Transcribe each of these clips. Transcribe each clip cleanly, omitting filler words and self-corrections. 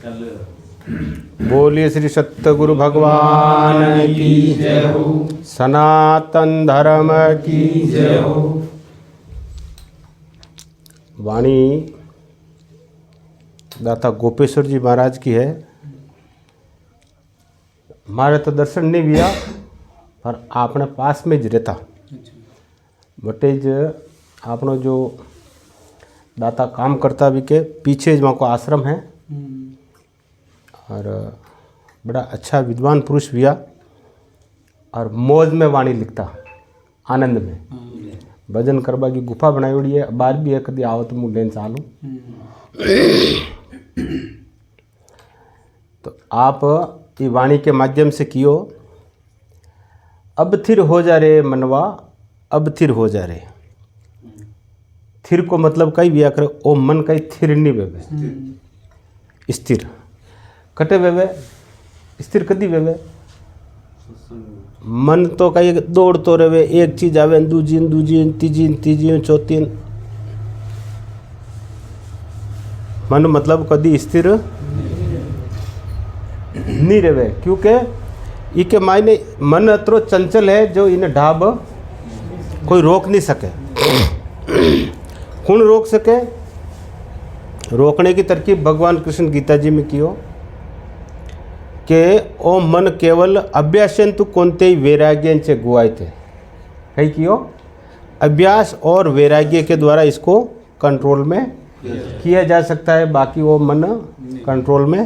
बोलिए श्री सतगुरु भगवान की जय हो। सनातन धर्म की जय हो। वाणी दाता गोपेश्वर जी महाराज की है। हमारे तो दर्शन नहीं हुआ पर आपने पास में ज रहता बटेज आपनो जो दाता काम करता भी के पीछे वहाँ को आश्रम है और बड़ा अच्छा विद्वान पुरुष हुआ और मौज में वाणी लिखता आनंद में भजन करवा की गुफा बनाई हुई है। बार भी है कभी आओ तो मुँह लेन चालू। तो आप ये वाणी के माध्यम से कियो। अब थिर हो जा रे मनवा, अब थिर हो जा रे। थिर को मतलब कई व्या करे ओ मन कई थिर नहीं वेवे स्थिर कटे वेवे स्थिर कदी वेवे। मन तो कई दौड़ तो रहे एक चीज आवे दूजी तीजी चौथी। मन मतलब कदी स्थिर नहीं रहे क्योंकि इके मायने मन अतरो चंचल है जो इन्हें ढाब कोई रोक नहीं सके। कौन रोक सके? रोकने की तरकीब भगवान कृष्ण गीता जी में कियो कि ओ मन केवल अभ्यासंतु कोणते वैराग्यांचे गुआय थे। कहीं कियो अभ्यास और वैराग्य के द्वारा इसको कंट्रोल में किया जा सकता है। बाकी वो मन कंट्रोल में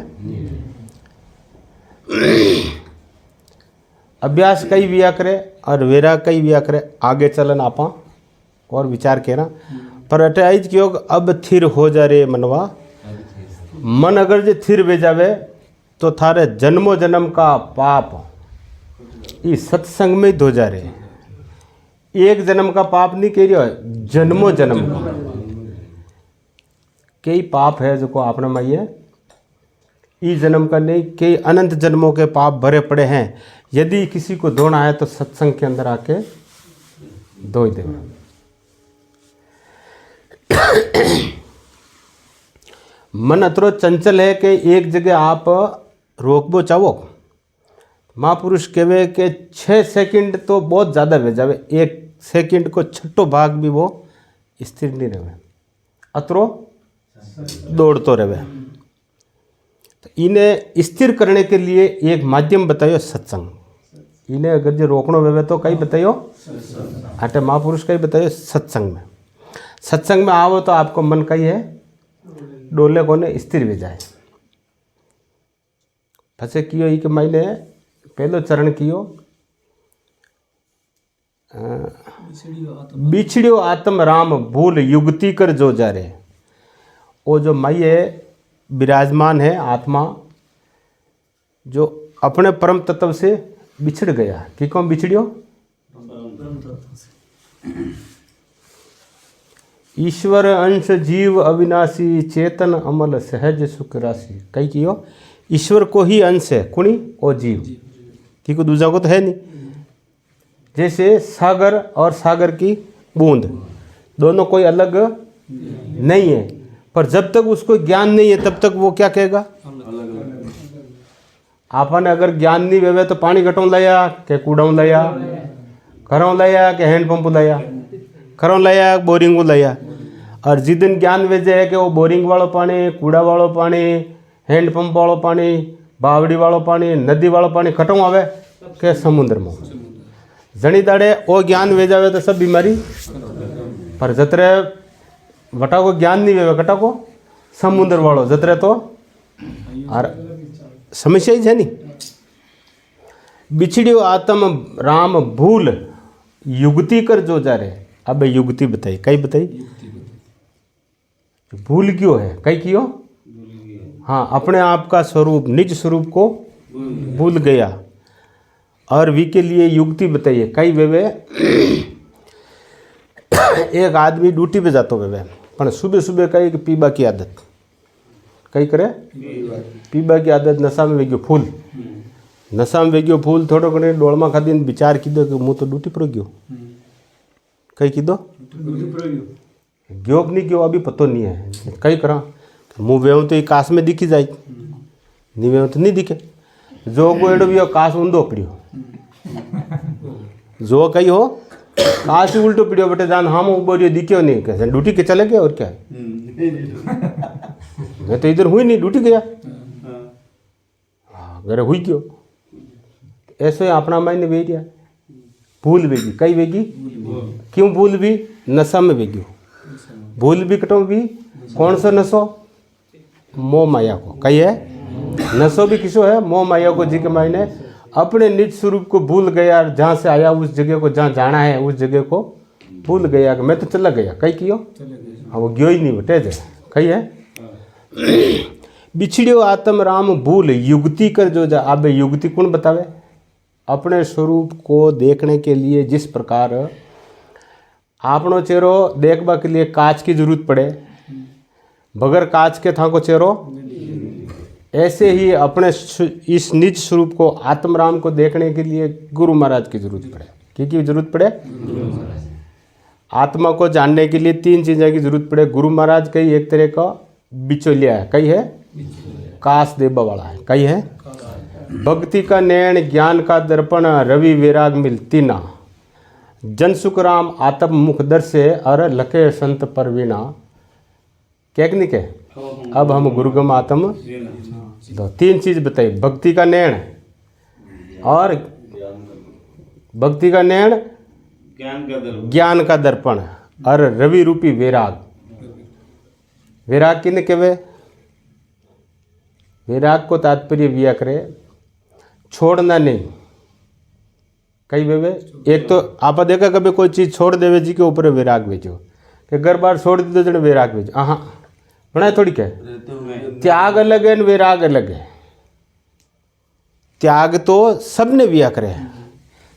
अभ्यास कई विया करे और वैराग कई विया करे। आगे चलन आपा और विचार केना पर अटैच कियो अब थिर हो जा रे मनवा। मन अगर जो थिर वे जावे तो थारे जन्मों जन्म का पाप इस सत्संग में धो जा रहे। एक जन्म का पाप नहीं कह रही है जन्मों जन्म का कई पाप है जो को आपने माइए इस जन्म का नहीं कई अनंत जन्मों के पाप भरे पड़े हैं। यदि किसी को धोना है तो सत्संग के अंदर आके धो दे। मन अतरो चंचल है कि एक जगह आप रोकबो चाहो। महापुरुष कहवे कि 6 सेकंड तो बहुत ज़्यादा हो जावे। 1 सेकंड को छठो भाग भी वो स्थिर नहीं रहे अतरो दौड़ तो रहे। तो इन्हें स्थिर करने के लिए एक माध्यम बतायो सत्संग। इन्हें अगर जो रोकनो वेवे तो कहीं बतायो अटे महापुरुष कहीं बतायो सत्संग में। सत्संग में आओ तो आपको मन कहीं है डोले कोने स्थिर भी जाए। फसे कियो ही कि मैंने पहलो चरण कियो बिछड़ियो आत्म राम भूल युगति कर जो जा रे। वो जो माइये विराजमान है आत्मा जो अपने परम तत्व से बिछड़ गया कि कौन बिछड़ियो ईश्वर अंश जीव अविनाशी चेतन अमल सहज सुख राशि। कई कियो ईश्वर को ही अंश है कुणी और जीव की को दूसरा को तो है नहीं। जैसे सागर और सागर की बूंद दोनों कोई अलग नहीं है पर जब तक उसको ज्ञान नहीं है तब तक वो क्या कहेगा। आपने अगर ज्ञान नहीं वेवे तो पानी घटों लाया के कूड़ों लाया घरों लाया के हैंडपंप लाया घरों लाया बोरिंग लाया। और जिस दिन ज्ञान वेजे है कि वो बोरिंग वालों पानी कूड़ा वालों पानी हैंडपंप वालों पानी बावड़ी वालों पानी नदी वालों पानी खटों आवे के समुद्र में जनी दाड़े वो ज्ञान वे जावे तो सब बीमारी। पर जतरे वटा को ज्ञान नहीं वे कटा को समुद्र वालों जतरे तो और समस्या ही है नहीं। बिछड़ियो आत्म राम भूल युगति कर जो जा रहे। अब युगति बताई कई बताई भूल क्यों है कई क्यों। हाँ अपने आप का स्वरूप निज स्वरूप को भूल गया और वी के लिए युक्ति बताइए कई वे एक आदमी ड्यूटी पे जातो वे पर सुबह सुबह कई पीबा की आदत कई करे पीबा की आदत नशा में वेग्यो फूल नशा में वेग्यो फूल थोड़ो घणे डोल में खादी विचार कीधो कि मुँ तो ड्यूटी पर गयो कई कीधो गयो नहीं गयो अभी पतो नहीं है कई करा मुँह वेहूँ तो काश में दिखी जाए नीवे तो नहीं दिखे। जो को एडो भी हो काश ऊंधो पड़ियो, जो कही हो काश उल्टो पड़ियो बटे जान हम उबो रियो दिखियो नहीं, कैसे ड्यूटी के चले गए और क्या है। मैं तो इधर हुई नहीं, ड्यूटी गया, घर हुई क्यों। ऐसे अपना मायने वे दिया भूल बेगी, कई बेगी क्यों भूल भी नशा में बेगी, भूल भी कटो भी कौन सा नशो, मोह माया को कही है, नशो भी किसो है, मोह माया को, जी के मायने अपने निज स्वरूप को भूल गया, जहाँ से आया उस जगह को, जहाँ जाना है उस जगह को भूल गया कि मैं तो चला गया, कई कियो हाँ वो गयो ही नहीं बटे जे कही है। बिछड़ियो आत्म राम भूल युक्ति कर जो जा, अब युक्ति कौन बतावे, अपने स्वरूप को देखने के लिए जिस प्रकार आपनो चेहरो देखबा के लिए कांच की जरूरत पड़े, बगैर कांच के था को चेहरो, ऐसे ही अपने इस निज स्वरूप को आत्मराम को देखने के लिए गुरु महाराज की जरूरत पड़े। की जरूरत पड़े, आत्मा को जानने के लिए 3 चीज़ों की जरूरत पड़े। गुरु महाराज कई एक तरह का बिचौलिया है, कई है काश देबा वाला है, कई है भक्ति का नैन ज्ञान का दर्पण रवि वैराग मिलती ना, जन सुख राम आत्म मुख दर्शे और लखे संत परवीना, क्या नहीं के अब हम गुरुगम आत्म दो 3 चीज बताई, भक्ति का नैन और भक्ति का नैन ज्ञान का दर्पण और रवि रूपी वैराग। वैराग किने कहवे, वैराग को तात्पर्य व्या करे छोड़ना नहीं। कई वे एक तो आप देखा कभी कोई चीज़ छोड़ देवे जी के ऊपर वैराग भेजो कि घर बार छोड़ दी तो जन वैराग भेजो, हाँ बनाए थोड़ी क्या, त्याग अलग है वैराग अलग है। त्याग तो सबने व्या करे,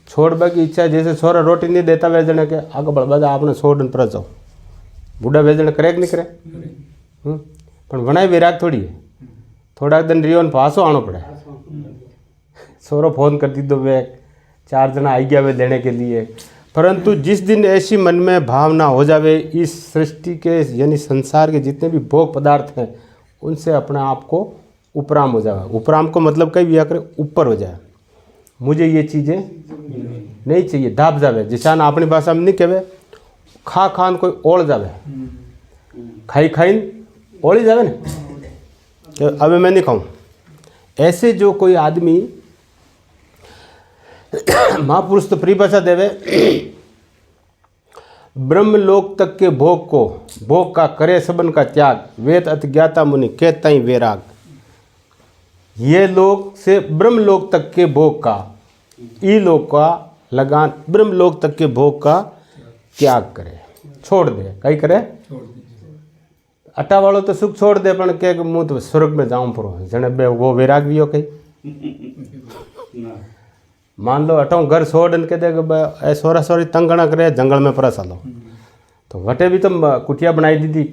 छोड़वा की इच्छा, जैसे छोरा रोटी नहीं देता वे जने के आगे बढ़वा जा आपने छोड़ पर जाओ, बूढ़ा वे जने करे कि नहीं करे, पर बनाए वैराग थोड़ी है। थोड़ा दिन रियो ने पासो आना पड़े, छोरो फोन कर दी तो वे 4 जना आई गया वे लेने के लिए, परंतु जिस दिन ऐसी मन में भावना हो जावे इस सृष्टि के यानी संसार के जितने भी भोग पदार्थ हैं उनसे अपने आप को उपराम हो जाए। उपराम को मतलब कई व्या करे ऊपर हो जाए, मुझे ये चीज़ें नहीं चाहिए, दाब जावे, जिसान अपनी भाषा में नहीं कहे खा खान कोई ओढ़ जावे, खाई खाई ओढ़ी जावे ना, तो अब मैं नहीं खाऊं। ऐसे जो कोई आदमी महापुरुष तो परिभाषा देवे, ब्रह्म लोक तक के भोग को भोग का करे सबन का त्याग, वेद अति ज्ञाता मुनि के तई वैराग। ये लोक से ब्रह्म लोक तक के भोग का, ई लोक का लगान, ब्रह्म लोक तक के भोग का त्याग करे, छोड़ दे। कई करे, अटा वालों तो सुख छोड़ दे, पण के मुँह तो स्वर्ग में जाऊँ पड़ो जने बे वो वैराग भी हो। कई मान लो अटो घर छोड़ के दे सोरा सोरी तंग ना करे, जंगल में परस लो तो वटे भी तो कुटिया बनाई दी थी,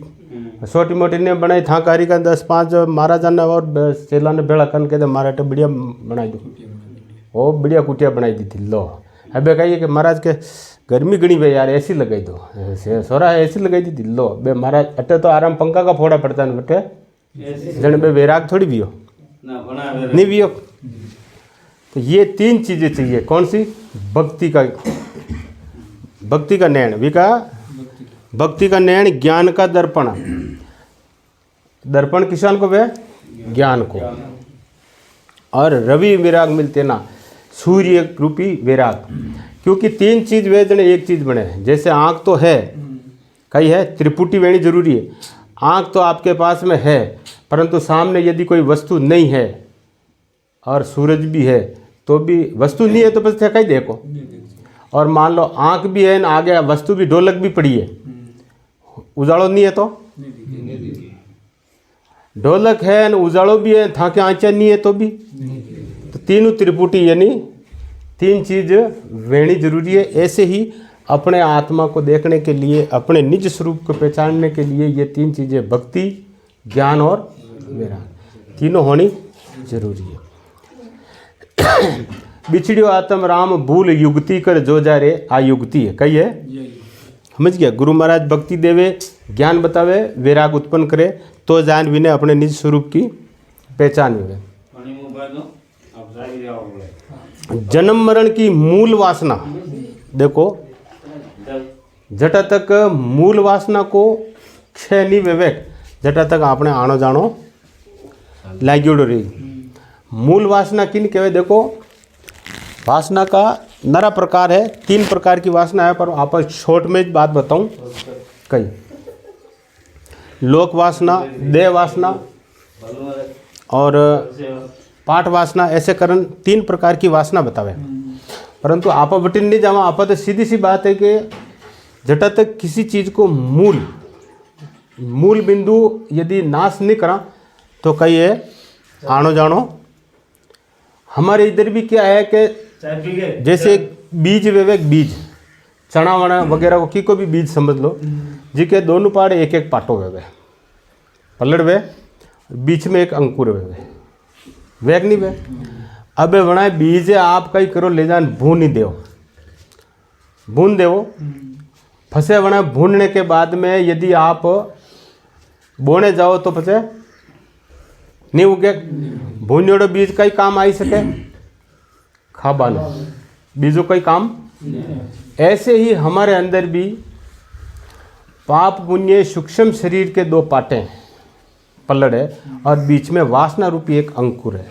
छोटी मोटी ने बनाई था कारी का 10-5 महाराजा ने और चेला ने भेड़ा कर के मारा तो बढ़िया बनाई दो, वो बढ़िया कुटिया बनाई दी थी। लो अबे कहिए कि महाराज के गर्मी गणी भाई यार ऐसी लगाई दो, सोरा ऐसी लगाई दी थी। लो बे महाराज अटे तो आराम पंखा का फोड़ा पड़ता है बटे, जन बे वैराग थोड़ी भी हो नहीं भी हो। तो ये 3 चीज़ें चाहिए, कौन सी, भक्ति का नैन भी का, भक्ति का नैन, ज्ञान का दर्पण, दर्पण किसान को वे ज्ञान को, और रवि वैराग मिलते ना, सूर्य रूपी वैराग। क्योंकि 3 चीज वे जने एक चीज बने, जैसे आँख तो है, कई है त्रिपुटी वेणी जरूरी है, आँख तो आपके पास में है, परंतु सामने यदि कोई वस्तु नहीं है और सूरज भी है तो भी वस्तु नहीं है तो बस कहीं देखो। और मान लो आँख भी है न आगे वस्तु भी, ढोलक भी पड़ी है, उजाड़ो नहीं है तो, ढोलक है न उजाड़ो भी है, था के आँचा नहीं है तो भी, तो तीनों त्रिपुटी यानी 3 चीज वेणी जरूरी है। ऐसे ही अपने आत्मा को देखने के लिए, अपने निज स्वरूप को पहचानने के लिए ये 3 चीजें भक्ति, ज्ञान और वैराग तीनों होनी जरूरी है। बिछड़ियो आत्म राम भूल युक्ति कर जो जा रे, आ युक्ति है, कही है समझ गया। गुरु महाराज भक्ति देवे, ज्ञान बतावे, वैराग उत्पन्न करे तो जान विने अपने निज स्वरूप की पहचान हुए। जन्म मरण की मूल वासना, देखो जटा तक मूल वासना को क्षय नहीं विवेक, जटा तक आपने आनो जानो लाग्योड़ो रही। मूल वासना किन कहवे, देखो वासना का नरा प्रकार है, 3 प्रकार की वासना है, पर आप शॉर्ट में बात बताऊं कई। लोक वासना, देह वासना और पाठ वासना, ऐसे करण 3 प्रकार की वासना बतावे। परंतु आप बटिन नहीं जावा, आप तो सीधी सी बात है कि जटा तक किसी चीज को मूल बिंदु यदि नाश नहीं करा तो कई है आनो जानो। हमारे इधर भी क्या है कि जैसे बीज विवेक, बीज चना वना वगैरह को की को भी बीज समझ लो, जी के दोनों पाड़े एक एक पाटो वे पलड़ वे, बीच में एक अंकुर वे वेग नहीं वे। अब वना बीज आप कई करो ले जान भून नहीं देव, भून देवो फंसे वना। भूनने के बाद में यदि आप बोने जाओ तो फंसे नहीं उगे। भून्योड़ो बीज कई काम आई सके, खाबानो बीजों कई काम। ऐसे ही हमारे अंदर भी पाप पुण्य सूक्ष्म शरीर के 2 पाटे पलड़ है और बीच में वासना रूपी एक अंकुर है,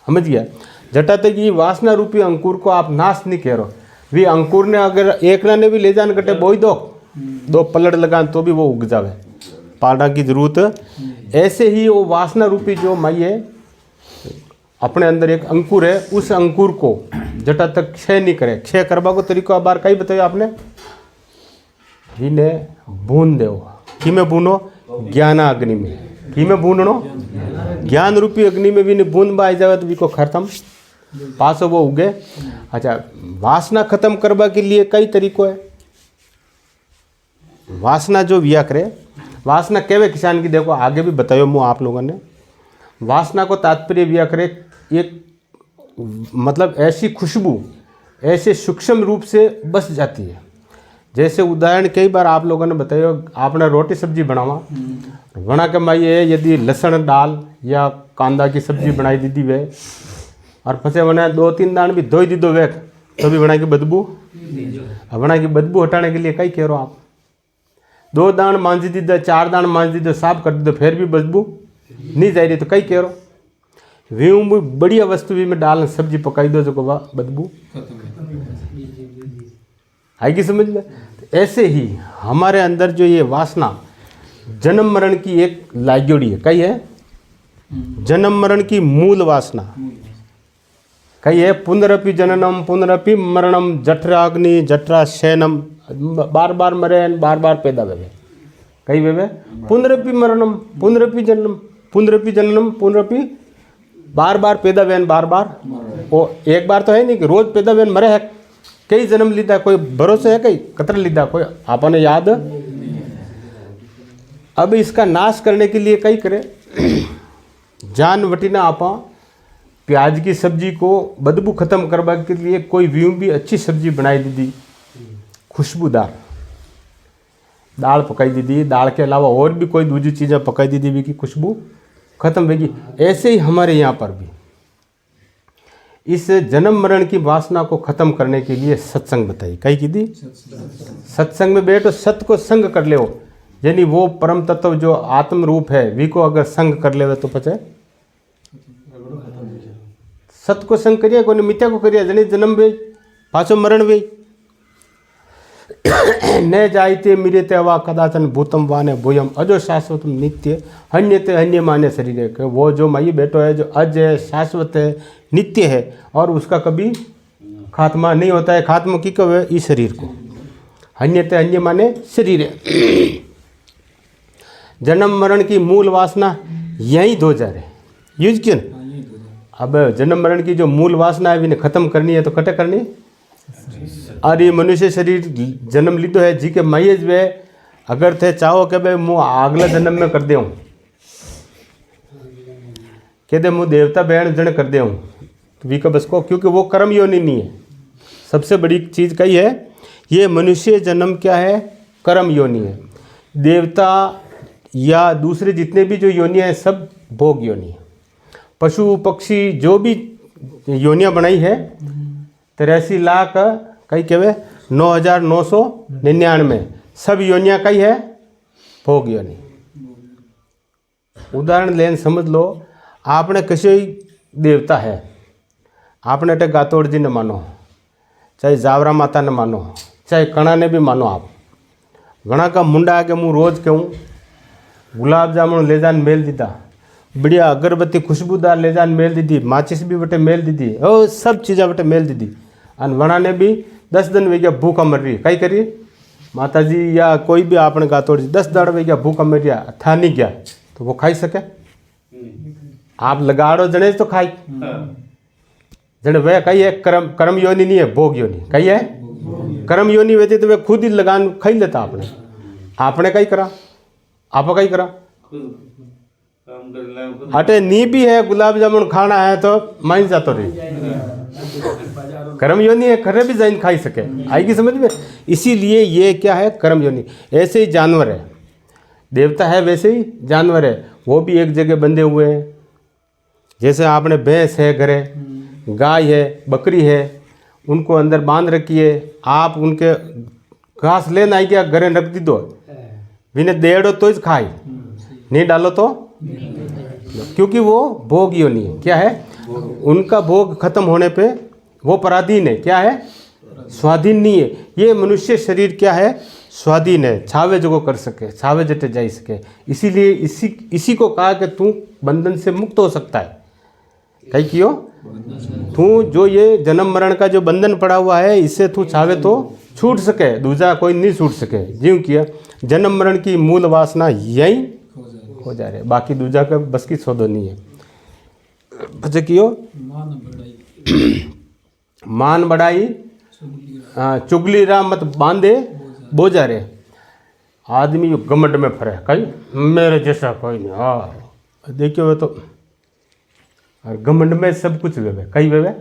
समझ गया। जटा तक ये वासना रूपी अंकुर को आप नाश नहीं कह रहे, वे अंकुर ने अगर एक ने भी ले जान कटे बोई दो पलड़ लगान तो भी वो उग जावे, पाड़ा की जरूरत। ऐसे ही वो वासना रूपी जो माई है अपने अंदर एक अंकुर है, उस अंकुर को जटा तक क्षय नहीं करे। क्षय करवा को तरीका बार कई बताया आपने, इन्हें भून दो। कि में भूनो, ज्ञानाग्नि में। कि में भूननो, ज्ञान रूपी अग्नि में भी ने बूंद बाई जावे तो भी को खत्म पासो वो उगे। अच्छा, वासना खत्म करवा के लिए कई तरीकों है। वासना जो विया करे, वासना केवे किसान की, देखो आगे भी बतायो मु आप लोगों ने। वासना को तात्पर्य विया करे एक मतलब ऐसी खुशबू ऐसे सूक्ष्म रूप से बस जाती है। जैसे उदाहरण कई बार आप लोगों ने बताया, आपने रोटी सब्जी बनावा, बना के माई है यदि लहसुन दाल या कांदा की सब्जी बनाई दी वे और फंसे बना 2-3 दान भी धोई दी दो वे तो भी बना की बदबू, बना की बदबू हटाने के लिए कई कह रहे हो आप। 2 दान मांझ दी दो, 4 दान मांझ दी दो, साफ कर दी दो, फिर भी बदबू नहीं जा रही तो कई कह रहे वी बढ़िया वस्तु भी में डाल सब्जी पकाई दो जो को बदबू आएगी समझ में। ऐसे ही हमारे अंदर जो ये वासना जन्म मरण की एक लागोड़ी है, कई है जन्म मरण की मूल वासना, कई है पुनरपि जननम पुनरपि मरणम जठराग्नि जठरा शयनम, बार बार मरे बार बार पैदा वे, कई वे पुनरपि मरणम पुनरपि जननम पुनरपि जननम पुनरपि बार बार पैदा वेन बार बार। वो एक बार तो है नहीं कि रोज पैदा वेन मरे है, कई जन्म लीधा, कोई भरोसे है कई कतर लीधा कोई आपने याद। अब इसका नाश करने के लिए कई करे जान वटीना आपा प्याज की सब्जी को बदबू खत्म करवा के लिए कोई व्यू भी अच्छी सब्जी बनाई दी, खुशबूदार दाल पकाई दी, दाल के अलावा और भी कोई दूसरी चीज़ें पकाई दी भी की खुशबू खत्म होगी। ऐसे ही हमारे यहाँ पर भी इस जन्म मरण की वासना को खत्म करने के लिए सत्संग बताई, कई की दी सत्संग में बैठो, सत्य को संग कर ले, यानी वो परम तत्व जो आत्म रूप है वी को अगर संग कर ले तो पचे सत्य को संग करिए, कोई मिथ्या को करिए, जनी जन्म वे पाछो मरण वे न जायते मिरेते अवा कदाचन भूतम वाने भूयम अजो शाश्वतम नित्य हन्यते हन्य माने शरीर है। वो जो मई बैठो है जो अज है, शाश्वत है, नित्य है और उसका कभी खात्मा नहीं होता है। खात्मा की कब है इस शरीर को, हन्यते हन्य माने शरीर है। जन्म मरण की मूल वासना यही 2000 है, यूज क्यों। अब जन्म मरण की जो मूल वासना है इन्हें खत्म करनी है तो कटे करनी। और ये मनुष्य शरीर जन्म लीधो है जी के मैज वे अगर थे चाहो कि भाई मुँह अगला जन्म में कर दे कहते मुँह देवता बहन जन कर दे तो वी का बस को, क्योंकि वो कर्म योनि नहीं है। सबसे बड़ी चीज़ कही है ये मनुष्य जन्म क्या है, कर्म योनि है। देवता या दूसरे जितने भी जो योनि है सब भोग योनि है। पशु पक्षी जो भी योनियाँ बनाई है 83 लाख कई कहे 9,999 सब योनियाँ कई है भोग योनि। उदाहरण लेन समझ लो, आपने किसी देवता है, आपने अटे गातोड़ जी ने मानो, चाहे जावरा माता ने मानो, चाहे कणा ने भी मानो। आप घना का मुंडा आके मुँह रोज कहूँ गुलाब जामुन ले जान मेल दीदा, बढ़िया अगरबत्ती खुशबूदार ले जान मेल दीदी, माचिस भी बटे मेल दीदी, ओ सब चीज़ा बटे मेल दीदी। और वणा ने भी 10 दिन वे गया भूखा मर रही, कई करी माता जी या कोई भी आपने गातोड़ जी 10 दाड़ वे गया भूखा मर गया, था नहीं गया तो वो खाई सके? आप लगाड़ो जने तो खाई जने वह कही है कर्म योनि नहीं है, भोग योनि। कही है कर्म योनि वेती तो वे खुद ही लगान खाई लेता। आपने कही करा, आप कही करा अटे नी भी है गुलाब जामुन खाना है तो मान जातो रही, कर्म योनि है, खरे भी जाइन खाई सके, आएगी समझ में। इसीलिए ये क्या है कर्म योनि। ऐसे ही जानवर है, देवता है वैसे ही जानवर है, वो भी एक जगह बंधे हुए हैं। जैसे आपने भैंस है घरे, गाय है, बकरी है, उनको अंदर बांध रखिए, आप उनके घास लेना आई क्या घरे रख दी दो, विने देड़ो तो ही खाई, नहीं डालो तो, क्योंकि वो भोग योनि है। क्या है? उनका भोग खत्म होने पे वो पराधीन है। क्या है? स्वाधीन नहीं है। ये मनुष्य शरीर क्या है? स्वाधीन है, छावे जो कर सके, छावे जटे जा सके। इसीलिए इसी को कहा कि तू बंधन से मुक्त हो सकता है। कहीं क्यों? तू जो ये जन्म मरण का जो बंधन पड़ा हुआ है, इससे तू चाहे तो छूट सके, दूसरा कोई नहीं छूट सके। ज्यों किया जन्म मरण की मूल वासना यही हो जा रहे, बाकी दूसरा का बस की सौदो नहीं है। बच्चे क्यों मान बढ़ाई चुगली रा मत बांधे बोझा रे। आदमी यो घमंड में फरे, कहीं मेरे जैसा कोई नहीं। हाँ देखियो तो और घमंड में सब कुछ वेवे, कई वेवे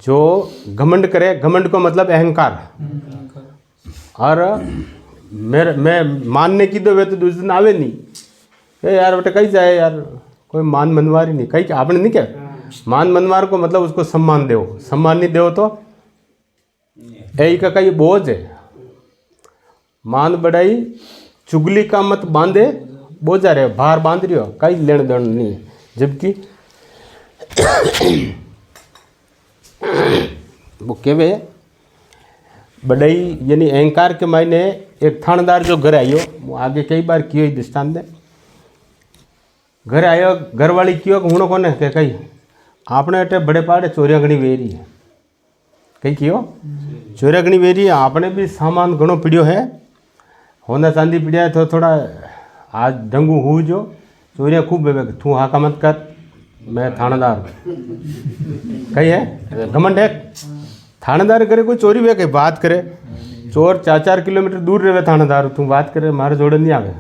जो घमंड करे, घमंड को मतलब अहंकार। और मैं मानने की तो वे तो दूसरे दिन आवे नहीं, ए यार बेटा कहीं जाए यार, कोई मान मनवार ही नहीं। कहीं आपने नहीं क्या मान मनवार को मतलब उसको सम्मान दो, सम्मान नहीं दो तो यही का कई बोझ है। मान बढ़ाई चुगली का मत बांधे बोझा रहे, भार बांध रही हो, कई लेन देन नहीं है। जबकि वो केवे बड़ाई यानी अहंकार के मायने एक थानेदार जो घर आयो, वो आगे कई बार कियो ही दृष्टांत दे। घर आयो, घर वाली कियो हूँ को ने कही आपने अटे बड़े पाड़े चोरिया घनी वेरी है, कही कियो चोरिया घनी वेरी है। आपने भी सामान घणो पीड़ियो है, होना चांदी पीड़िया है, तो थोड़ा आज ढंगू हो जो चोरिया खूब बेबे, तू हाका मत कर, मैं थानेदार कही है घमंड है। थानेदार करे कोई चोरी वे कहीं बात करे, चोर 4-4 किलोमीटर दूर रहे थानेदार, तू बात करे मारे जोड़े नहीं आवे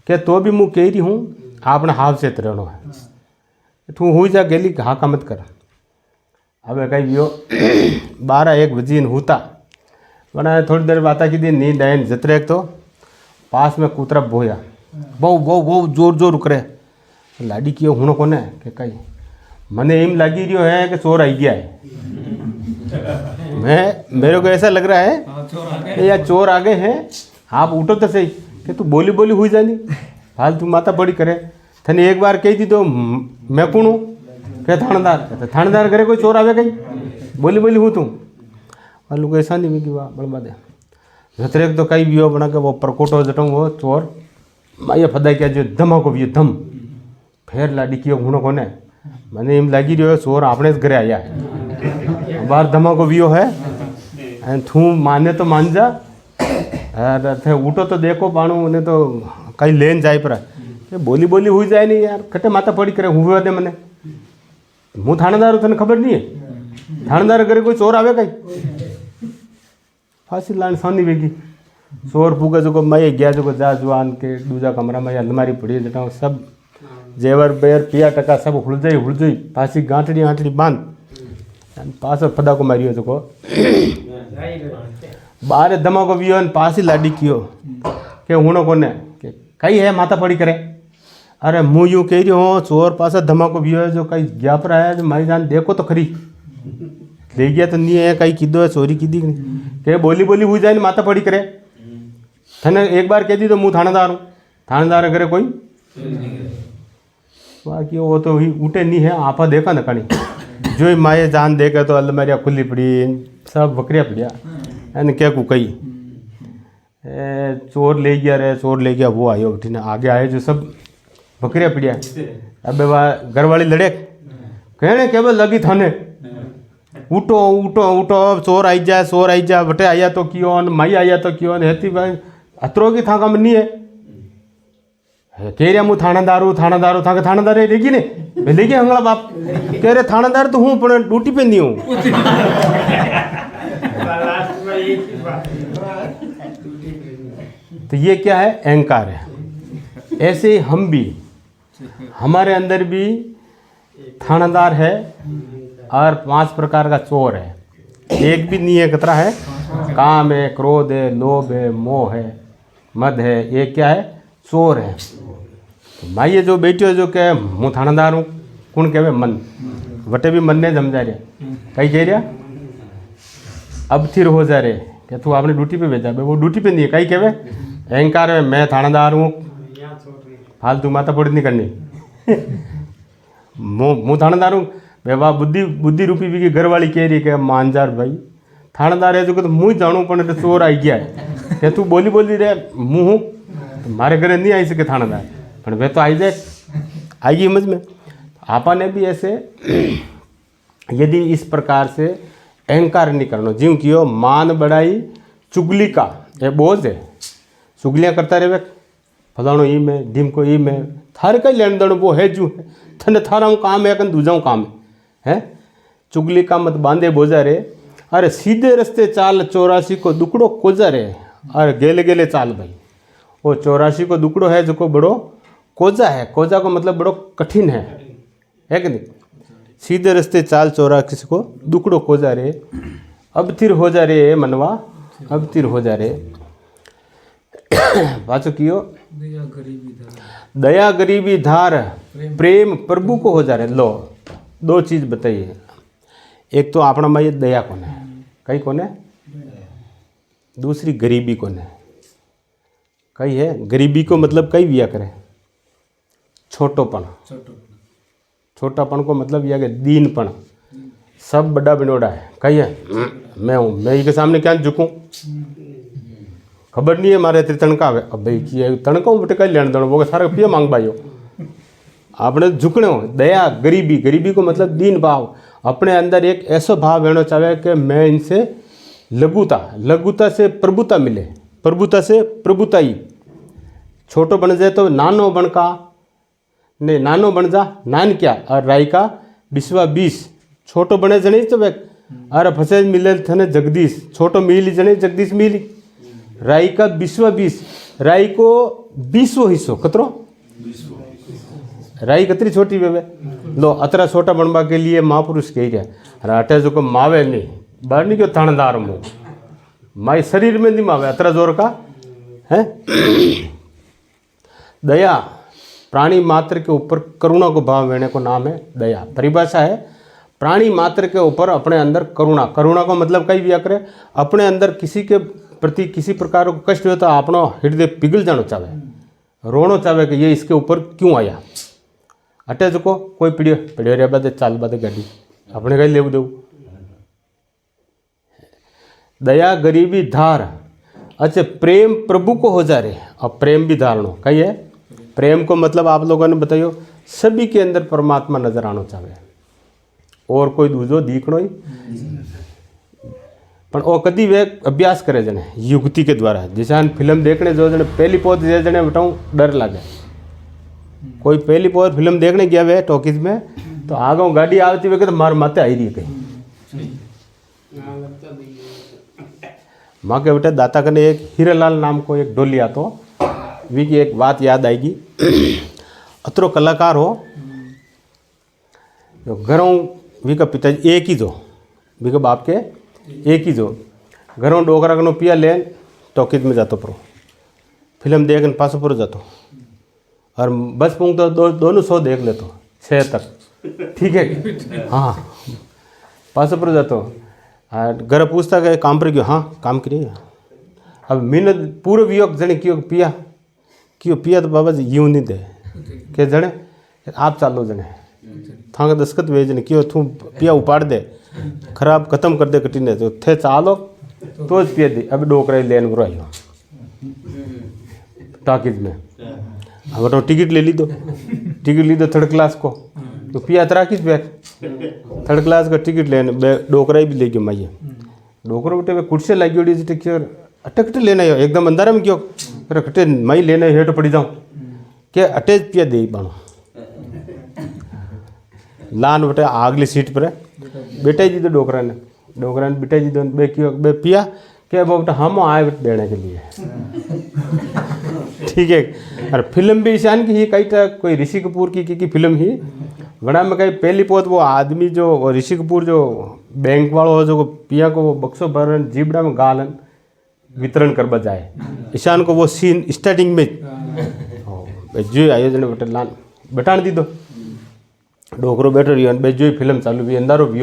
क्या? तो भी मुँह कह रही हूँ आपने हाव से रहना है, तू हुई जा गेली हाका मत कर। अब कही यो 12-1 बजे होता बना, थोड़ी देर बात की दी नींद आए जतरे तो पास में कूतरा बोया, बहु जोर जोर करे। लाडी कियो हूँ कोने के कही मने एम लगी रही है कि चोर आई गया है। मेरे को ऐसा लग रहा है या चोर आ गए हैं, आप उठो तो सही कि तू बोली बोली हुई जानी फालतू माता बड़ी करे। थने एक बार कही थी तो मैं कौन हूँ क्या? थानेदार। थानेदार करे कोई चोर आवे कहीं बोली बोली हूँ तू वालू को ऐसा नहीं मिली वाह बड़बा दे जतरे तो कई भी हो बना के वो परकोटो जटों वो चोर माया फदा क्या जो धमाको भी धम फिर लाडी कियो हूँ कोने मैंने एम लगी रही हो चोर आपने घरे आया है, बार धमाको भी है थू माने तो मान जा, थे उठो तो देखो बाणू ने तो कहीं लेन जाए पर बोली बोली हुई जाए नहीं यार, कटे माता पड़ी करे हुए दे मैंने हूँ थानेदार थे खबर नहीं है। थानेदार करे कोई चोर आवे कहीं फांसी लाने सानी वेगी चोर फूका जो मैं गया जो जा जुआन के दूजा कमरा में अलमारी पड़ी जटा सब जेवर बेर पिया टका सब हुलजई फांसी गांठड़ी बांध पास फदा को मारियो जो बारे धमा को वियो पास ही लाडी कियो के हूँ कोने के कई है माता पड़ी करे अरे मुँह यूँ कह रही हो चोर पास धमाको भी है जो कहीं गया पर आया जो माई जान देखो तो खरी ले गया तो नहीं है कहीं किदो है चोरी की दी के बोली बोली हुई जाए माता पड़ी करे थने एक बार कह दी तो मुँह थानेदार हूँ थानेदार करे कोई बाकी वो तो ही उठे नहीं है आपा देखा ना कहीं जो ही माए जान देखे तो अलमारिया खुली पड़ी सब बकरिया पड़िया है क्या को कही चोर ले गया रे चोर ले गया वो आयो उठी आगे आए जो सब बकरिया पड़िया अबे वह घर वाली लड़े कहने के लगी थाने उठो उठो उठो चोर आई जा बटे आया तो क्यों माई आया तो क्यों हेती भाई अतरो की था कम नहीं है कह रहा मुँह थानेदार था थानेदार लेगी ने लेगी हंगला बाप कह रहे थानेदार तो हूँ पर ड्यूटी पे नहीं हूँ तो ये क्या है अहंकार है। ऐसे ही हम भी हमारे अंदर भी थानेदार है और 5 प्रकार का चोर है एक भी नहीं है कतरा है काम है क्रोध है लोभ है मोह है मद है ये क्या है चोर है। तो माइए जो बेटियों जो कहे हूँ थानेदार हूँ कौन कहे मन वटे भी मन ने समझा रहा कहीं कह रहा अब थिर हो जा रहे क्या तू आपने ड्यूटी पे भेजा वो ड्यूटी पे नहीं है कहीं कहे अहंकार है मैं थानेदार हूँ फालतू माता फोड़ी नहीं करनी मुँह थानेदार हूँ भाई वाह बुद्धि रूपी भी घर वाली कह रही है मानजार भाई थानेदार है जो तो मुँह जानू पण चोर आई गया है क्या तू बोली रे मुँह मारे घरे नहीं आई सके थानेदार पर वे तो आई जाए आएगी समझ में। आपा ने भी ऐसे यदि इस प्रकार से अहंकार नहीं करना ज्यों कियो मान बढ़ाई चुगली का ये बोझ है चुगलियाँ करता रहे फलाणो ई में ढीम को ई में थारे का लेन देन वो है जू है थने थारा हूँ काम है कन दूजाऊँ काम है चुगली का मत बांधे बोझा रे अरे सीधे रस्ते चाल 84 को दुकड़ो कोजा रे अरे गेले गेले चाल भाई वो 84 को दुकड़ो है जो को बड़ो कोजा है कोजा को मतलब बड़ो कठिन है कि नहीं सीधे रस्ते चाल 84 को दुकड़ो कोजा रे अब तिर हो जा रे मनवा अब तिर हो जा रे पाचो कियो दया गरीबी धार प्रेम प्रभु को हो जा रहे लो 2 चीज़ बताइए एक तो अपना में ये दया कौन है कई कौन है दूसरी गरीबी कौन है कई है गरीबी को मतलब कई विया करे छोटापन को मतलब यह कि दीनपन सब बड़ा बिनोड़ा है कही है मैं हूँ मैं के सामने क्या झुकूँ खबर नहीं है मारे तेरी तणका अब भाई की तणका बेटे कहीं लेन देना वो सारा पिया मांग पाइयो आपने झुकने हो दया गरीबी को मतलब दीन भाव अपने अंदर एक ऐसा भाव रहना चाहे कि मैं इनसे लघुता से प्रभुता मिले प्रभुता से प्रभुता ही छोटो बन जाए तो नानो बनका नहीं नानो बन जा नान क्या और राई का बिस्वा 20 छोटो बने जने तो अरे फसे मिले थे जगदीश छोटो मिली जने जगदीश मिली राई का बिस्वा 20 राई को 20वां हिस्सो कतरो राई कतरी छोटी वे लो अतरा छोटा बनवा के लिए महापुरुष कह रहा अटे जो को मावे नहीं बाहर नहीं क्यों थानेदार मुँह माई शरीर में नहीं मावे अतरा जोर का है। दया प्राणी मात्र के ऊपर करुणा को भाव लेने को नाम है दया। परिभाषा है प्राणी मात्र के ऊपर अपने अंदर करुणा को मतलब कई भी करे अपने अंदर किसी के प्रति किसी प्रकार को कष्ट हो तो अपना हृदय पिघल जाना चाहे रोनो चाहे कि ये इसके ऊपर क्यों आया अटे जो को कोई पीढ़ियो रे बाद चाल बाद गाड़ी अपने कहीं ले दो दया गरीबी धार अच्छा प्रेम प्रभु को हो जा रहे अब प्रेम भी धारणो कही है प्रेम को मतलब आप लोगों ने बताइयो सभी के अंदर परमात्मा नजर आना चाहे और कोई दूसरो दिखनो ही पर वो कभी वे अभ्यास करे जने युक्ति के द्वारा जैसे हम फिल्म देखने जो जने पहली पोत जने बताऊँ डर लगे कोई पहली पोत फिल्म देखने गया वे टॉकीज में तो आगे गाड़ी आती हुई तो मार माते आई रही कहीं माँ के बेटे दाता कने एक हीरालाल नाम को एक डोली आतो वी की एक बात याद आएगी अतरो कलाकार हो जो घरों वी का पिताजी एक ही जो वी का बाप के एक ही जो घरों डोकरा कनो पिया ले टॉकीज में जातो परो फिल्म देखने पासो परो जातो और बस पूंग तो दोनों 100 देख लेतो 6 तक, ठीक है। हाँ पास पर जातो घर पूछता कि काम पर गयो, हाँ काम करिए। अब मीन पूरे वियोग जने क्यों पिया तो बाबा जी यूँ नहीं दे के जने आप चालो जने थांगा दस्खत भेज ने क्यों तू पिया उपाड़ दे खराब खत्म कर दे कटीने तो थे चालो तो ज पिया दी। अब डोकरा लेन बुरा आयो टाकिज में, अब तो टिकट ले ली दो, टिकट ली दो 3rd क्लास को, तो पिया तराकीज बैठ 3rd क्लास का टिकट लेने डोकरा भी ले गयो माइए। डोकरो बेटे कुर्सी लगी उड़ी जी क्यों अटकट लेना है एकदम अंधारा में क्यों अटे मई लेना हेठ पड़ी जाऊँ के अटैच पिया दे बाणो लान बेटे आगली सीट पर बेटा जी तो डोकरा ने बेटा जी तो बे क्यों बे पिया के बेटा हम आए देने के लिए, ठीक है। और फिल्म भी ईशान की ही कई कोई ऋषि कपूर की फिल्म ही बड़ा में कहीं पहली पोत वो आदमी जो ऋषि कपूर जो बैंक वालों हो जो पिया को वो बक्सो भरन जीबड़ा में गालन वितरण करवा जाए ईशान को वो सीन स्टार्टिंग में जो आयोजन बेटे लान बटान दी दो डोकरो बैठो रियो बे जो फिल्म चालू भी अंधारो भी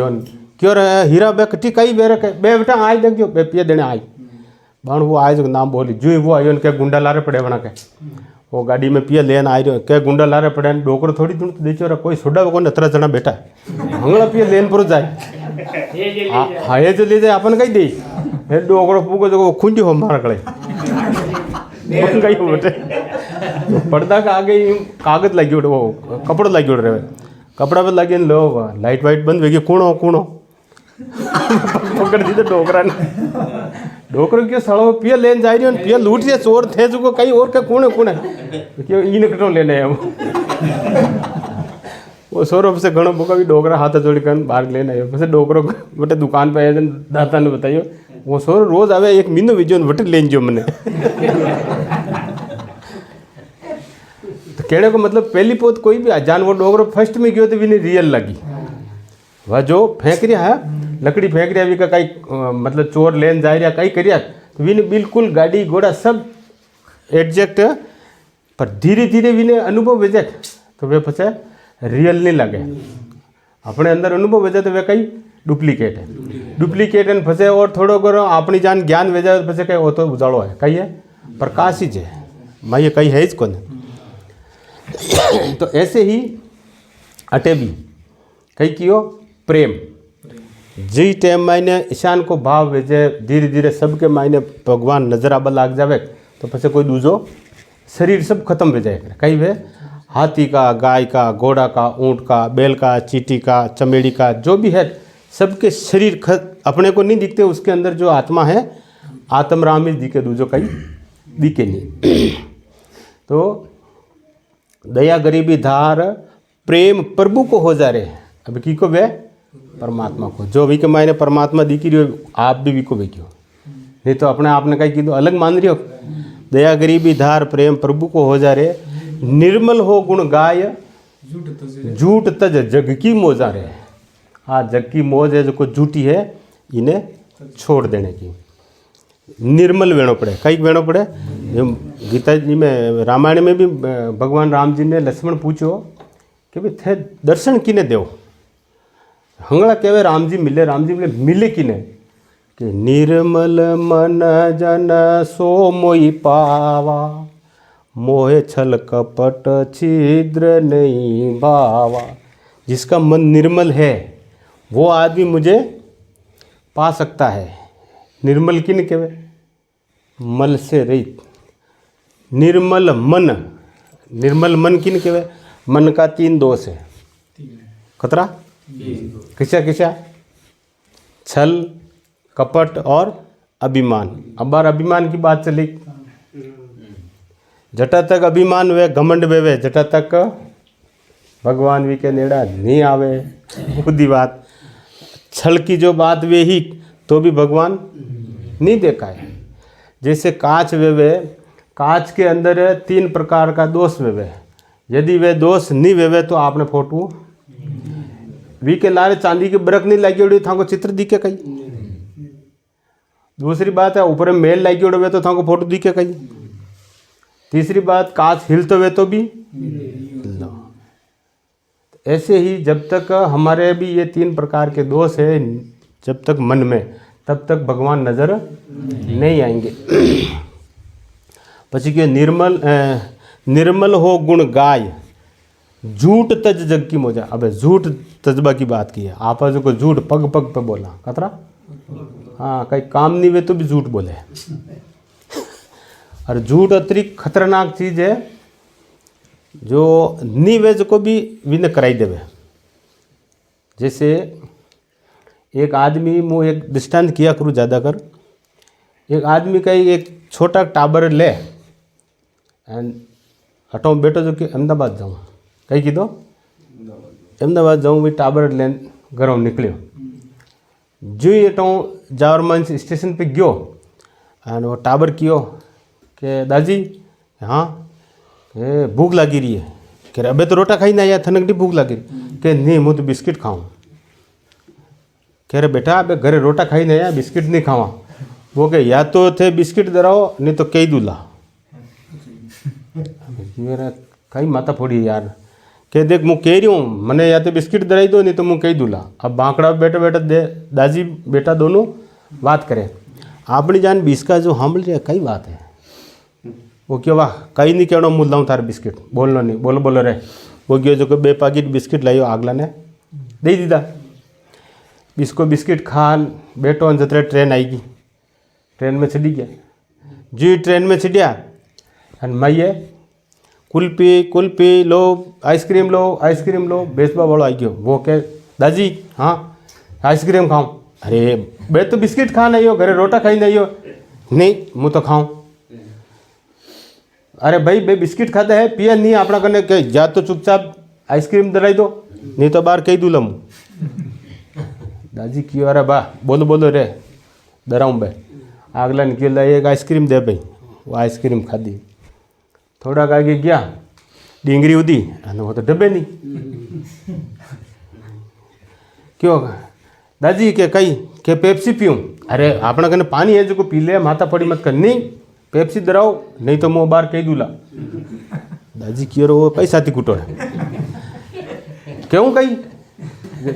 क्यों हीरा बे कटी कई बेरे बे बेटा आई देखो बे पिया देने आई बाण वो आए जो नाम बोली जो वो आयो क्या गुंडा लारे पड़े बना के वो गाड़ी में पिया लेन आ रहे क्या गुंडा लारे पड़े डोकरो थोड़ी दूर तो देखो कोई सोडा को 17 जना बैठा हंगला पिया लेन पर जाए हाँ ये जो ले जाए अपन कहीं दे फिर डोकरो पूको जो खुंजी हो मारा कड़े गई हो बेटे पर्दा का आगे कागज लगी उड़े वो कपड़ा लगी उड़ रहे कपड़ा पे लगे लो लाइट वाइट बंद होगी कूणो पकड़ दी तो डोकरा ने डोकरो क्यों सड़ो पिया लेन जा रही हो पिया लूट दिया चोर थे जो कहीं और का कूणे क्यों इन कटो लेने हम वो 100 रुपये से घणो बुका भी डोकरा हाथ जोड़ी कर बाहर लेने आयो बस डोकरो बटे दुकान पे आए दाता ने बताइयो वो 100 रोज आवे 1 महीनो विजो बटे लेन जो मने तो कहने को मतलब पहली पोत कोई भी जान वो डोकरो फर्स्ट में गयो तो भी नहीं रियल लगी वह जो फेंक रहा है लकड़ी फेंक रहा भी का कहीं मतलब चोर लेन जा रहा कहीं करिया तो भी बिल्कुल गाड़ी घोड़ा सब एडजेक्ट पर धीरे धीरे भी अनुभव भेजे तो वे पचे रियल नहीं लगे अपने अंदर अनुभव भेजे तो वे कहीं डुप्लीकेट है फंसे और थोड़ो करो अपनी जान ज्ञान भेजा तो फंसे कहीं वो तो उजाड़ो है कहीं है प्रकाश ही है मैं ये कहीं है ही कौन तो ऐसे ही अटे भी कहीं कियो प्रेम जी टाइम मायने ईशान को भाव भेजे धीरे धीरे सबके मायने भगवान नजर आबा लाग जावे तो पछे कोई दूसरो शरीर सब खत्म हो जाए कहीं वे हाथी का गाय का घोड़ा का ऊँट का बैल का चींटी का चमेड़ी का जो भी है सबके शरीर अपने को नहीं दिखते उसके अंदर जो आत्मा है आत्म राम ही दिखे दूसरो कहीं दिखे नहीं तो दया गरीबी धार प्रेम प्रभु को हो जा रहे अब की को वे परमात्मा को जो भी के मायने परमात्मा दिखी रही हो आप भी को बेक्यो नहीं तो अपने आपने कहीं की तो अलग मान रही हो दया गरीबी धार प्रेम प्रभु को हो जा रहे निर्मल हो गुण गाय झूठ तज जग की मोजा रहे हाँ जग की मौज है जो को झूठी है इन्हें छोड़ देने की निर्मल वेणो पड़े कई वेणो पड़े गीता जी में रामायण में भी भगवान राम जी ने लक्ष्मण पूछो कि भाई थे दर्शन किने देव हंगड़ा कहवे राम जी मिले किने कि निर्मल मन जन सो मोई पावा मोहे छल कपट छिद्र नहीं भावा जिसका मन निर्मल है वो आदमी मुझे पा सकता है निर्मल किन कहवे मल से रहित निर्मल मन किन कहवे मन का 3 दोष है खतरा किसा छल कपट और अभिमान अब बार अभिमान की बात चली जटा तक अभिमान वे घमंड वे जटा तक भगवान भी के नेड़ा नहीं आवे खुदी बात छल की जो बात वे ही तो भी भगवान नहीं देखा है जैसे कांच वे कांच के अंदर 3 प्रकार का दोष वे यदि वे दोष नहीं वे तो आपने फोटो वी के लारे चांदी के ब्रक नहीं लगी उड़ी था को चित्र दिखे कहीं दूसरी बात है ऊपर मेल लगी उड़े तो था को फोटो दिखे कहीं तीसरी बात, कांच हिलते हुए तो भी लो। ऐसे ही जब तक हमारे भी ये 3 प्रकार के दोष है जब तक मन में, तब तक भगवान नजर नहीं आएंगे। પછી કે निर्मल हो गुण गाय, झूठ तज जग की मोजा। अब झूठ तजबा की बात की है, आप जो को झूठ पग पग पे बोला कतरा, हाँ कहीं काम नहीं वे तो भी झूठ बोले। और झूठ अतिरिक्त खतरनाक चीज़ है जो निवेज को भी विन कराई देवे। जैसे एक आदमी, मुँह एक दृष्टांत किया करूँ ज़्यादा कर, एक आदमी का एक छोटा टाबर ले एंड हटो बेटो जो कि अहमदाबाद जाऊँ, कहीं कीधो अहमदाबाद जाऊँ, भाई टाबर लेन घरों निकलियो। जो ही हटो जावरमंच स्टेशन पे गयो एंड वो टाबर कियो कि दादी हाँ के भूख लगी रही है, कह अबे तो रोटा खाई ना आया, थनकड़ी भूख लगी रही, कि नहीं मैं तो बिस्किट खाऊँ। कह रहे बेटा अबे घरे रोटा खाई ना आया, बिस्किट नहीं खावा। वो कहे या तो थे बिस्किट दराओ नहीं तो कई दूल्हा। मेरा कई माता फोड़ी यार, कह देख मुँह कह रही हूँ मैंने या तो बिस्किट दराई दो नहीं तो मुँह कई दूल्हा। अब बांकड़ा बैठे बैठे दे दादी बेटा दोनों बात करें, अपनी जान बीस का जो हम रहे कई बात है। वो क्यों वाह कहीं नहीं कहना मुँह लाऊँ थार बिस्किट, बोलना नहीं, बोलो बोलो रे। वो क्यों जो 2 पैकेट बिस्किट लाइयो आगला ने दे दीदा। इसको बिस्किट खान बैठो जतरे ट्रेन आएगी, ट्रेन में चढ़ी गया। जी ट्रेन में चढ़िया एंड माइए कुल्फी लो, आइसक्रीम लो। बेचबा वालों आई गयो, वो कह दादी हाँ आइसक्रीम खाऊं। अरे बे तो बिस्किट खा नहीं हो, घरे रोटा खाई नहीं हो। नहीं मुँह तो खाऊं। अरे भाई बे बिस्किट खाता है पिया नहीं अपना कने कह जा तो चुपचाप आइसक्रीम दलाई दो नहीं तो बाहर कही दूला मुँह। दादी क्यों अरे वाह बोलो बोलो रे डराऊँ बे। आगला ने क्यों एक आइसक्रीम दे भाई, वो आइसक्रीम खाधी। थोड़ा आगे गया डींगरी उदी वो तो डब्बे नहीं। क्यों दादी के कही के पेप्सी पीऊँ। अरे अपना कने पानी है जो को पी ले, माता पड़ी मत कर। नहीं पेप्सी दराओ नहीं तो मुँह बाहर कही दूला। दादी क्यों वो पैसा थी कुटो क्यों कही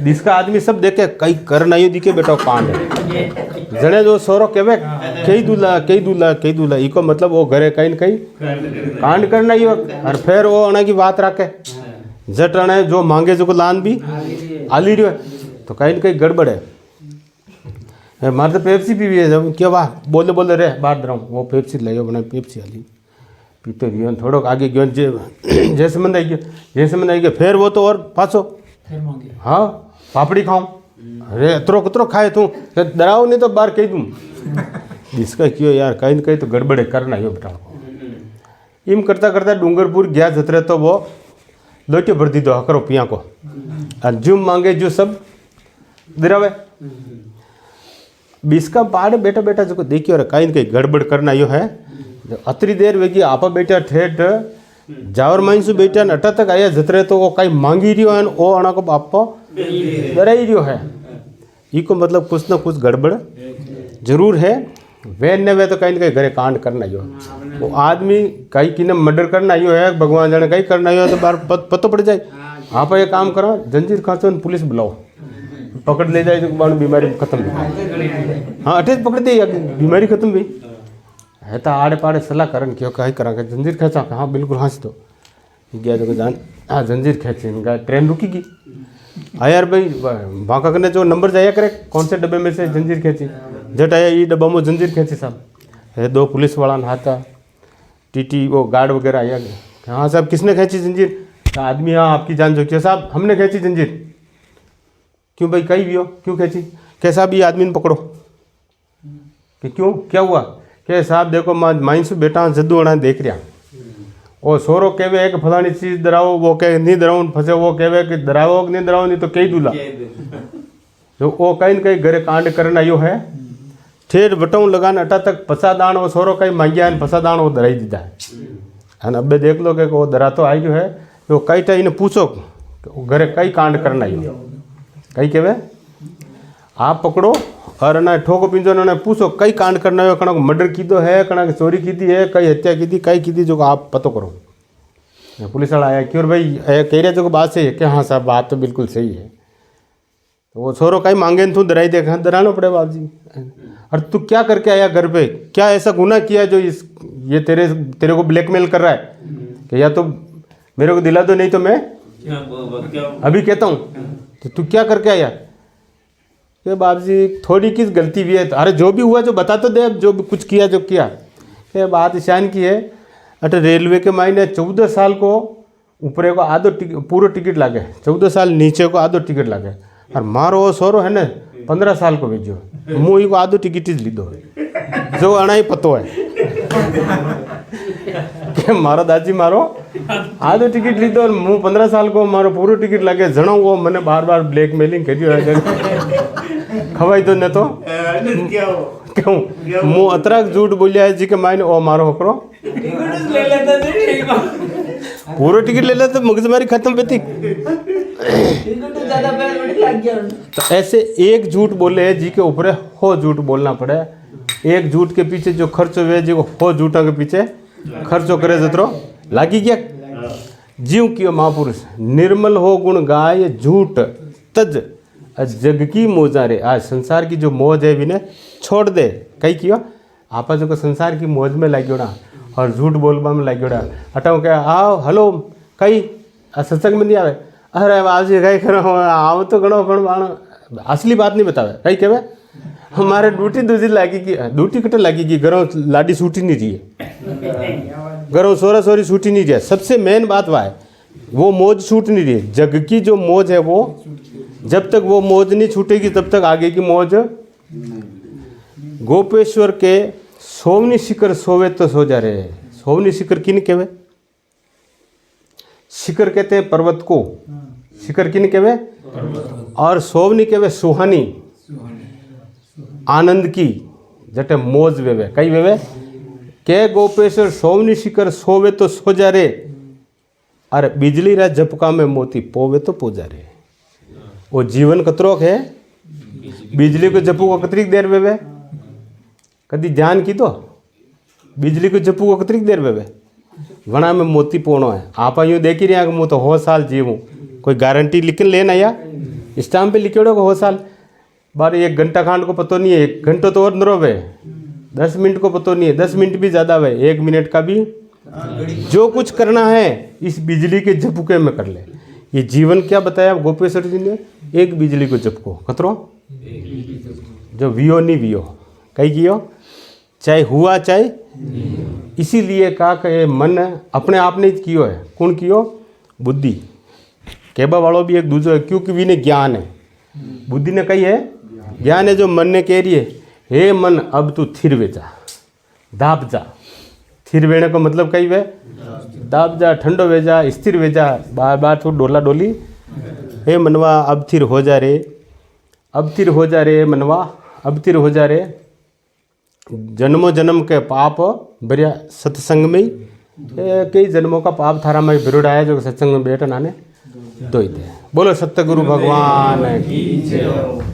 जिसका आदमी सब देखे कई कर नहीं दिखे बेटा कांड है जने जो सोरो केवे कई दूल्हा इको मतलब वो घरे कहीं न कहीं कांड करना ही हो। और फिर वो अना की बात रखे जट अने जो मांगे जो को लान भी आली रही तो कहीं न कहीं गड़बड़ है। मारे तो पेप्सी पीवी है जब क्या वाह बोले बोले रे बाहर दराऊँ वो पेप्सी लाइयो बना पेप्सी आली पीते रियो थोड़ो आगे गयो जैसे मन आई गया फिर वो तो और पाछो हाँ पापड़ी खाऊं। अरे अतरो कतरो खाए तू डराओ नहीं तो बाहर कही दूँ। इसका क्यों यार कहीं न कहीं तो गड़बड़े करना ही बेटा। इम करता करता डूंगरपुर गया जतरे तो वो लोटे भर दी दो हकरो पिया को और जो मांगे जो सब दिरावे। बिस्का पाड़ बेटा बेटा जो देखियो कहीं न कहीं गड़बड़ करना यो है। अतरी देर वेगी आपा बेटा ठेठ जावर माइंसु बेटा अटा तक आया जतरे तो वो कहीं मांगी रियो है वो अणा को बापा डराई रियो है। इको मतलब कुछ ना कुछ गड़बड़ जरूर है। वे न वे तो कहीं न कहीं घरे कांड करना यो वो आदमी कहीं की मर्डर करना यो है भगवान जाने कहीं करना यो है तो बार पतो पड़ जाए। आप ये काम करो जंजीर खाचो पुलिस बुलाओ पकड़ ले जाए तो बीमारी खत्म। हाँ अटैच पकड़ दे बीमारी खत्म भी है तो आड़े पाड़े सलाह करन क्यों कहीं करा जंजीर खेचा हाँ बिल्कुल हाँस तो गया जो जान हाँ जंजीर खेची ट्रेन रुकीगी। हाँ यार भाई बांका करने जो नंबर जाया करे कौन से डब्बे में से जंजीर खेची जट आया ये डब्बा में जंजीर खेची साहब है 2 पुलिस वाला हाथा टीटी वो गार्ड वगैरह आया हाँ साहब किसने खेची जंजीर आदमी हाँ आपकी जान जोखिए साहब हमने खेची जंजीर। क्यों भाई कहीं भी हो क्यों खेची कैसा भी आदमी ने पकड़ो कि क्यों क्या हुआ के साहब देखो माइंसु बेटा जद्दू अणा देख रहा वो सोरो कहवे एक फलानी चीज़ डराओ वो कहे नहीं डराओ फंसे वो कहवे कि डराओ कि नहीं डराओ नहीं तो कई दूल्हा तो वो कहीं न कहीं घरे कांड करना यो है। ठेर बटाऊ लगान अटा तक 50 दान वो सोरो कहीं मांगिया 50 दान वो डराई दीदा है। अबे देख लो कि वो डरा तो आई जो है तो कई टाइम पूछो घरे कई कांड करना यो कहीं कहवे आप पकड़ो और ना ठोको पिंजो ने पूछो कई कांड करना है, कणा मर्डर की तो है, कणा चोरी की थी है, कई हत्या की थी, कई की थी, जो आप पतो करो। पुलिस वाला आया क्यों भाई कह रहे जो बात सही है कि हाँ साहब बात तो बिल्कुल सही है। तो वो छोरो कहीं मांगे तू डराई देखा, डराना पड़े बाप जी। और तू क्या करके आया घर पे, क्या ऐसा गुनाह किया जो ये तेरे को ब्लैकमेल कर रहा है कि या तो मेरे को दिला दो नहीं तो मैं अभी कहता हूँ। तो तू क्या करके आया कि बाप जी थोड़ी किस गलती भी है, अरे जो भी हुआ जो बता तो दे, जो भी कुछ किया जो किया। ये बात ईशान की है, अटे रेलवे के मायने 14 साल को ऊपरे को आधो पूरा टिकट लागे, 14 साल नीचे को आधो टिकट लागे। और मारो वो सोरो है ना 15 साल को भेजो, मुँह को आधो टिकट ही लीधो जो अणा ही पतो है कि मारो दादी मारो आधो टिकट लीधो और मुँह 15 साल को मारो पूरो टिकट लागे। जणो वो मैंने बार बार ब्लैकमेलिंग करी खवाई तो न तो क्यों मुँह अतराक झूठ बोलिया है जी के मायने ओ मारो होकरो पूरा टिकट ले लेते मगजमारी खत्म पे थी। तो ऐसे एक झूठ बोले जी के ऊपर हो झूठ बोलना पड़े। एक झूठ के पीछे जो खर्च हुए जी हो झूठा के पीछे खर्चो करे जतरो लागी गया। जीव कियो महापुरुष निर्मल हो गुण गाय झूठ तज जग की मौजा रे। आज संसार की जो मौज है विने छोड़ दे। कई कियो आप जो संसार की मौज में लाग्यो ना और झूठ बोलबा में लाग्योड़ा हटाओ क्या आओ हलो कई सत्संग में नहीं आवे, अरे आज कई करो आओ तो गणो पण असली बात नहीं बतावे। कई कहे हमारे ड्यूटी दूसरी लागेगी, ड्यूटी कटे लागेगी, घरों लाडी सूटी नहीं रही है, घरों सोरा सोरी सूटी नहीं रही है। सबसे मेन बात वह है वो मौज छूट नहीं रही। जग की जो मौज है वो जब तक वो मौज नहीं छूटेगी तब तक आगे की मौज। गोपेश्वर के सोवनी शिखर सोवे तो सो जा रहे। सोवनी शिखर किन कहवे? शिखर कहते हैं पर्वत को, शिखर किन कहवे? और सोवनी कहवे सुहानी आनंद की जटे मौज वेवे। कई वेवे के गोपेश्वर सोवनी शिखर सोवे तो सो जा रे अरे बिजली रा झपका में मोती पोवे तो पो जा रे। वो जीवन कतरोक है बिजली को झपू को कतरीक देर वेवे कदी जान की तो बिजली को झपू को कतरीक देर वेवे वना में मोती पोणो है। आप यूँ देख ही रहे मुँह तो हो साल जीवूँ कोई गारंटी लिखन लेना या स्टाम्प पे लिखेड़ो हो साल बार 1 घंटा खांड को पतो नहीं है, 1 घंटा तो और नरो वे 10 मिनट को पतो नहीं है, 10 मिनट भी ज़्यादा वे 1 मिनट का भी जो कुछ करना है इस बिजली के झपके में कर ले। ये जीवन क्या बताया गोपेश्वर जी ने? एक बिजली को झपको कतरो जो वियो नहीं वियो कई कियो चाहे हुआ चाहे। इसीलिए कहा कि मन अपने आप ने कियो है। कौन कियो? बुद्धि कहबा वालों भी एक दूसरो है क्योंकि विने ज्ञान है। बुद्धि ने कही है ज्ञान है जो मन ने कह रही है हे मन अब तू थिर वे जा दाब जा। थिर वेने को मतलब कही वे दाब जा ठंडो वे जा स्थिर वे जा बार बार तू डोला डोली। हे मनवा अब थिर हो जा रे, अब थिर हो जा रे मनवा, अब थिर हो जा रे। जन्मों जन्म के पाप बढ़िया सत्संग में ही कई जन्मों का पाप थारा में बिरुड़ आया जो सत्संग में बैठा नाने दो ही थे। बोलो सत्य गुरु भगवान की जय।